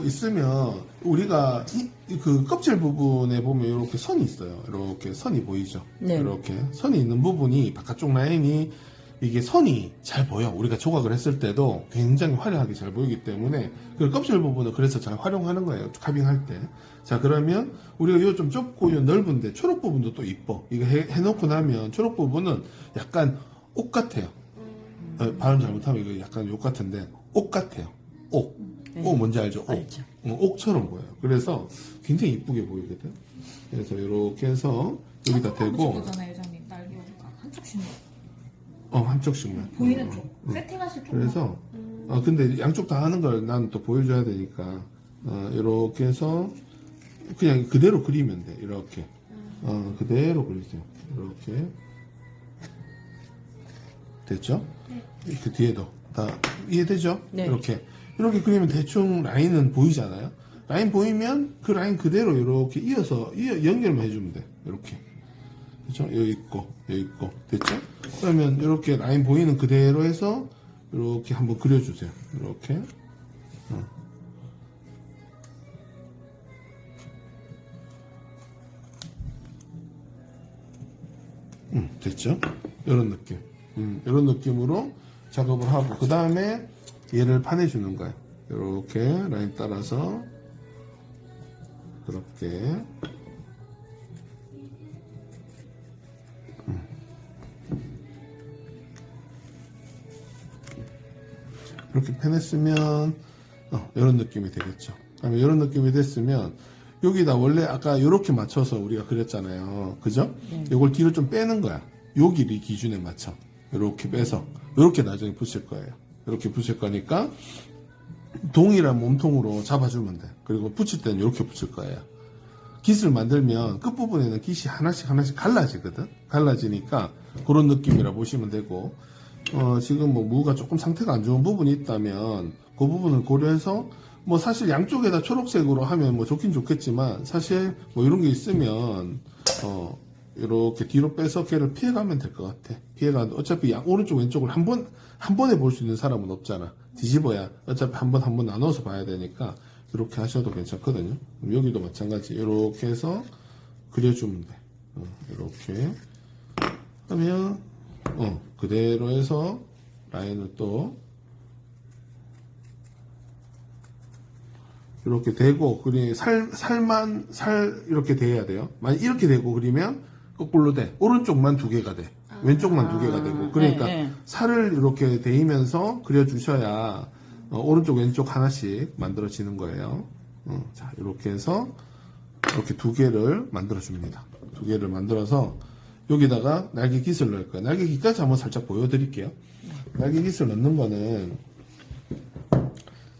있으면 우리가 그 껍질 부분에 보면 이렇게 선이 있어요. 이렇게 선이 보이죠? 네. 이렇게 선이 있는 부분이 바깥쪽 라인이 이게 선이 잘 보여. 우리가 조각을 했을 때도 굉장히 화려하게 잘 보이기 때문에 그 껍질 부분을 그래서 잘 활용하는 거예요. 카빙할 때. 자, 그러면 우리가 이거 좀 좁고 이 넓은데 초록 부분도 또 이뻐. 이거 해놓고 나면 초록 부분은 약간 옷 같아요. 발음 잘못하면 이거 약간 욕 같은데 옷 같아요. 옥. 네. 옥 뭔지 알죠? 옥. 알죠. 옥처럼 보여요. 그래서 굉장히 이쁘게 보이거든. 그래서 이렇게 해서 여기다 대고 거잖아요, 회장님. 날개 우리가 한쪽씩만. 한쪽씩만. 보이는 쪽. 세팅하실 쪽. 그래서 근데 양쪽 다 하는 걸 난 또 보여줘야 되니까 이렇게 해서 그냥 그대로 그리면 돼. 이렇게 그대로 그리세요. 이렇게 됐죠? 네. 그 뒤에도 다 이해되죠? 네. 이렇게 그리면 대충 라인은 보이잖아요. 라인 보이면 그 라인 그대로 이렇게 이어서 연결만 해주면 돼. 이렇게. 그렇죠? 여기 있고 됐죠? 그러면 이렇게 라인 보이는 그대로 해서 이렇게 한번 그려주세요. 이렇게. 됐죠? 이런 느낌. 이런 느낌으로 작업을 하고 그 다음에 얘를 파내주는 거예요. 이렇게 라인 따라서 그렇게. 이렇게 펴냈으면 이런 느낌이 되겠죠. 그다음에 이런 느낌이 됐으면 여기다 원래 아까 이렇게 맞춰서 우리가 그렸잖아요. 그죠? 이걸 뒤로 좀 빼는 거야. 요 길이 기준에 맞춰. 이렇게 빼서 이렇게 나중에 붙일 거예요. 이렇게 붙일 거니까 동일한 몸통으로 잡아주면 돼. 그리고 붙일 때는 이렇게 붙일 거예요. 깃을 만들면 끝부분에는 깃이 하나씩 갈라지거든. 갈라지니까 그런 느낌이라 보시면 되고 지금 뭐 무가 조금 상태가 안 좋은 부분이 있다면 그 부분을 고려해서 뭐 사실 양쪽에다 초록색으로 하면 뭐 좋긴 좋겠지만 사실 뭐 이런 게 있으면 이렇게 뒤로 빼서 걔를 피해가면 될 것 같아. 피해가 어차피 오른쪽 왼쪽을 한 번에 볼 수 있는 사람은 없잖아. 뒤집어야 어차피 한 번 나눠서 봐야 되니까 이렇게 하셔도 괜찮거든요. 그럼 여기도 마찬가지 이렇게 해서 그려주면 돼. 이렇게 하면 그대로 해서 라인을 또 이렇게 대고 살만 이렇게 대야 돼요. 만약 이렇게 대고 그리면 거꾸로 돼. 오른쪽만 두 개가 돼. 왼쪽만 두 개가 되고. 그러니까 네. 살을 이렇게 대이면서 그려주셔야 오른쪽 왼쪽 하나씩 만들어지는 거예요. 자, 이렇게 해서 이렇게 두 개를 만들어 줍니다. 두 개를 만들어서 여기다가 날개 깃을 넣을 거예요. 날개 깃까지 한번 살짝 보여드릴게요. 날개 깃을 넣는 거는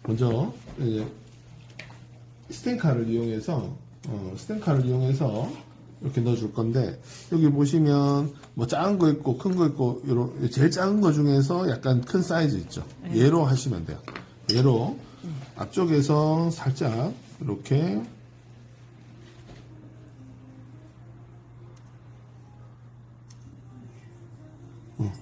먼저 이제 스텐카를 이용해서 이렇게 넣어줄 건데 여기 보시면 뭐 작은 거 있고 큰 거 있고 제일 작은 거 중에서 약간 큰 사이즈 있죠. 얘로 하시면 돼요. 얘로 앞쪽에서 살짝 이렇게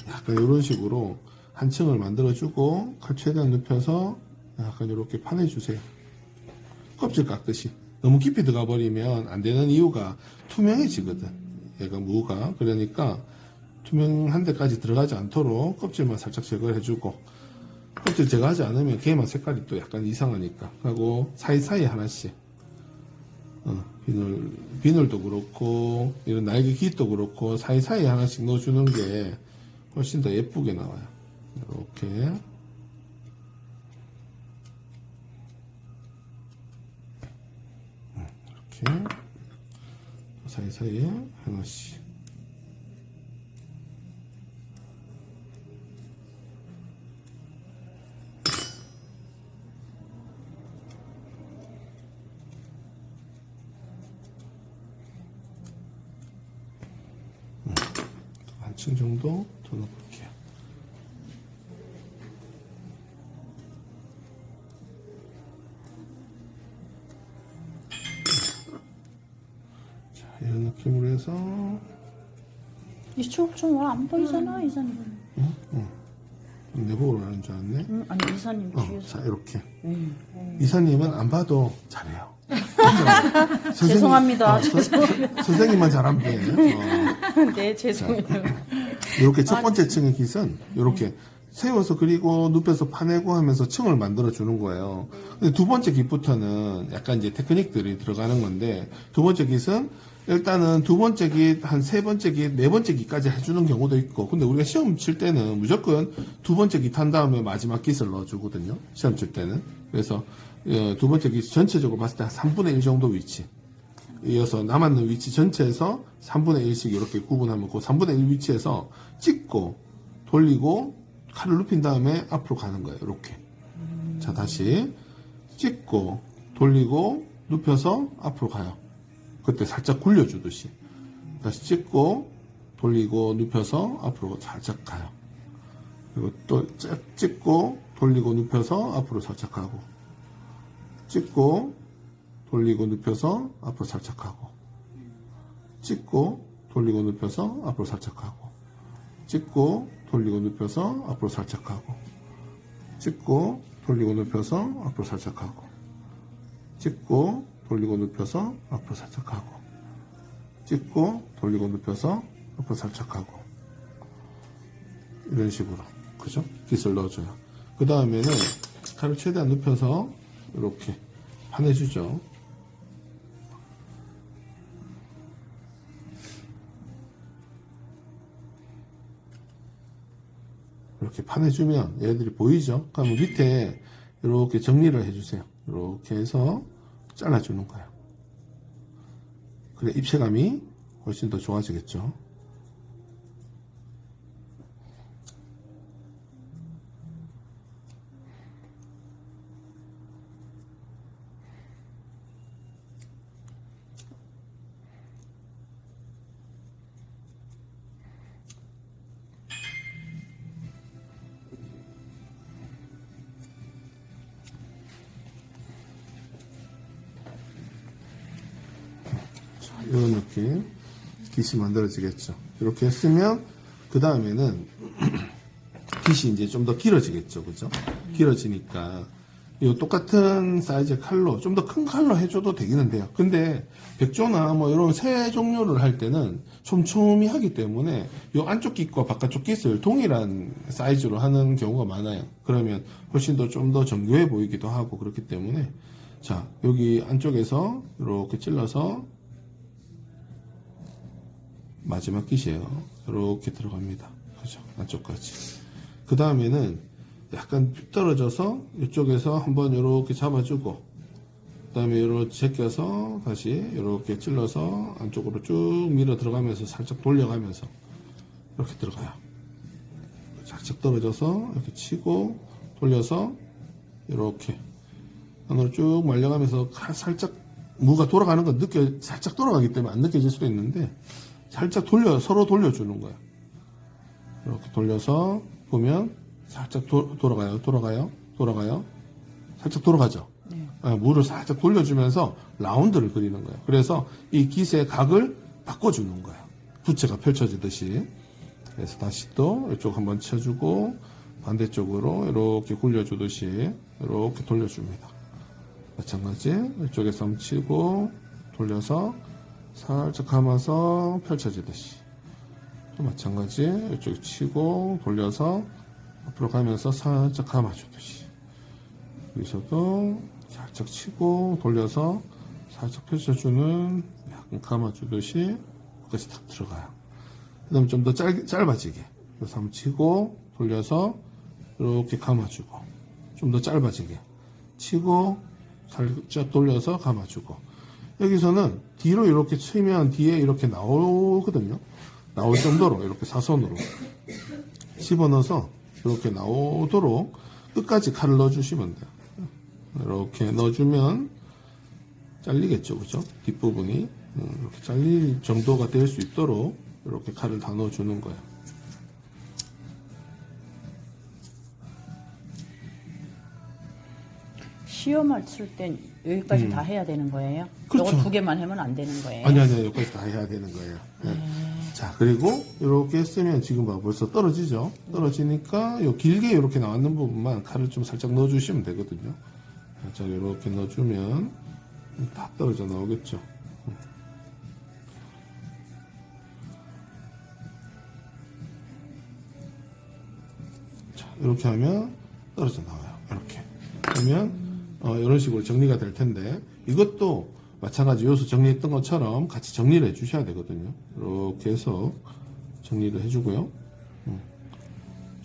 약간 이런 식으로 한 층을 만들어주고 칼 최대한 눕혀서 약간 이렇게 파내주세요. 껍질 깎듯이. 너무 깊이 들어가 버리면 안 되는 이유가 투명해지거든. 얘가 무가. 그러니까 투명한 데까지 들어가지 않도록 껍질만 살짝 제거를 해주고 껍질 제거하지 않으면 걔만 색깔이 또 약간 이상하니까. 하고 사이사이 하나씩 비늘도 그렇고 이런 날개 깃도 그렇고 사이사이 하나씩 넣어주는 게 훨씬 더 예쁘게 나와요. 이렇게 사이사이에 하나씩. 한 층 정도 더 넣어볼게요. 이런 느낌으로 해서 이쪽 좀 안 보이잖아, 이사님. 내 보고 하는 줄 알았네. 아니 이사님 뒤에서. 자, 이렇게. 이사님은 안 봐도 잘해요. 선생님, 죄송합니다. 선생님만 잘하면 돼. 네 죄송해요. 이렇게 첫 번째 층의 깃은 이렇게 세워서 그리고 눕혀서 파내고 하면서 층을 만들어 주는 거예요. 근데 두 번째 깃부터는 약간 이제 테크닉들이 들어가는 건데, 두 번째 깃은 일단은 두 번째 깃, 한 세 번째 깃, 네 번째 깃까지 해주는 경우도 있고, 근데 우리가 시험 칠 때는 무조건 두 번째 깃 한 다음에 마지막 깃을 넣어주거든요. 시험 칠 때는. 그래서 두 번째 깃 전체적으로 봤을 때 한 3분의 1 정도 위치. 이어서 남았는 위치 전체에서 3분의 1씩 이렇게 구분하면 그 3분의 1 위치에서 찍고 돌리고 칼을 눕힌 다음에 앞으로 가는 거예요. 이렇게. 자, 다시 찍고 돌리고 눕혀서 앞으로 가요. 그때 살짝 굴려주듯이. 다시 찍고 돌리고 눕혀서 앞으로 살짝 가요. 그리고 또 찍고 돌리고 눕혀서 앞으로 살짝 가고, 찍고 돌리고 눕혀서 앞으로 살짝 가고, 찍고 돌리고 눕혀서 앞으로 살짝 가고, 찍고 돌리고 눕혀서 앞으로 살짝 가고, 찍고 돌리고 눕혀서 앞으로 살짝 가고, 찍고 돌리고 눕혀서 앞으로 살짝 가고, 찍고 돌리고 눕혀서 앞으로 살짝 가고, 이런 식으로, 그죠? 깃을 넣어줘요. 그 다음에는 칼을 최대한 눕혀서 이렇게 파내주죠. 이렇게 파내주면 얘들이 보이죠? 그러면 밑에 이렇게 정리를 해주세요. 이렇게 해서 잘라주는 거예요. 그래 입체감이 훨씬 더 좋아지겠죠. 이런 느낌 깃이 만들어지겠죠. 이렇게 했으면 그 다음에는 깃이 이제 좀 더 길어지겠죠, 그죠? 길어지니까 이 똑같은 사이즈의 칼로 좀 더 큰 칼로 해줘도 되기는 돼요. 근데 백조나 뭐 이런 새 종류를 할 때는 촘촘히 하기 때문에 이 안쪽 깃과 바깥쪽 깃을 동일한 사이즈로 하는 경우가 많아요. 그러면 훨씬 더 좀 더 정교해 보이기도 하고 그렇기 때문에, 자, 여기 안쪽에서 이렇게 찔러서 마지막 깃이에요. 이렇게 들어갑니다. 그죠? 안쪽까지. 그 다음에는 약간 떨어져서 이쪽에서 한번 이렇게 잡아주고, 그 다음에 이렇게 제껴서 다시 이렇게 찔러서 안쪽으로 쭉 밀어 들어가면서 살짝 돌려가면서 이렇게 들어가요. 살짝 떨어져서 이렇게 치고 돌려서 이렇게 안으로 쭉 말려가면서 살짝 무가 돌아가는 건 살짝 돌아가기 때문에 안 느껴질 수도 있는데, 살짝 서로 돌려주는 거예요. 이렇게 돌려서 보면 살짝 돌아가요. 살짝 돌아가죠. 네. 물을 살짝 돌려주면서 라운드를 그리는 거예요. 그래서 이 깃의 각을 바꿔주는 거예요. 부채가 펼쳐지듯이. 그래서 다시 또 이쪽 한번 쳐주고 반대쪽으로 이렇게 굴려주듯이 이렇게 돌려줍니다. 마찬가지 이쪽에서 한번 치고 돌려서 살짝 감아서 펼쳐지듯이, 또 마찬가지 이쪽에 치고 돌려서 앞으로 가면서 살짝 감아주듯이, 여기서도 살짝 치고 돌려서 살짝 펼쳐주는, 약간 감아주듯이 끝까지 탁 들어가요. 그 다음에 좀 더 짧아지게, 그래서 한번 치고 돌려서 이렇게 감아주고, 좀 더 짧아지게 치고 살짝 돌려서 감아주고, 여기서는 뒤로 이렇게 치면 뒤에 이렇게 나오거든요. 나올 정도로 이렇게 사선으로 집어넣어서 이렇게 나오도록 끝까지 칼을 넣어주시면 돼요. 이렇게 넣어주면 잘리겠죠, 그죠? 뒷부분이 이렇게 잘릴 정도가 될 수 있도록 이렇게 칼을 다 넣어주는 거예요. 시험을 칠 땐 여기까지 다 해야 되는 거예요? 그렇죠. 이거 두 개만 하면 안 되는 거예요? 아니, 여기까지 다 해야 되는 거예요. 네. 자, 그리고 이렇게 했으면 지금 봐 벌써 떨어지죠. 떨어지니까 요 길게 이렇게 나왔는 부분만 칼을 좀 살짝 넣어주시면 되거든요. 살짝 이렇게 넣어주면 다 떨어져 나오겠죠. 자, 이렇게 하면 떨어져 나와요. 이렇게 그러면 이런 식으로 정리가 될 텐데 이것도 마찬가지 요소 정리했던 것처럼 같이 정리를 해 주셔야 되거든요. 이렇게 해서 정리를 해주고요.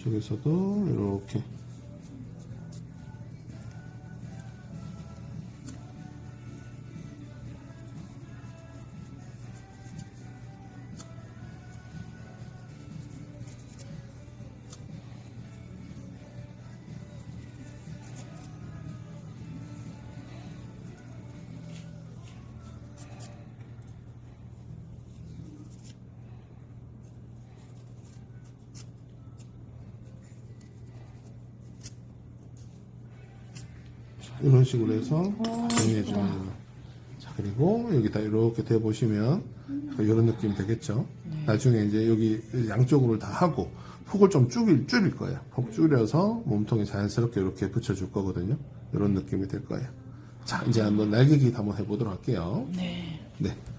저기서도 이렇게 이런 식으로 해서 정리해주는 거예요. 자, 그리고 여기다 이렇게 대보시면 이런 느낌이 되겠죠. 나중에 이제 여기 양쪽으로 다 하고 폭을 좀 줄일 거예요. 폭 줄여서 몸통에 자연스럽게 이렇게 붙여줄 거거든요. 이런 느낌이 될 거예요. 자, 이제 한번 날개기 한번 해보도록 할게요. 네. 네.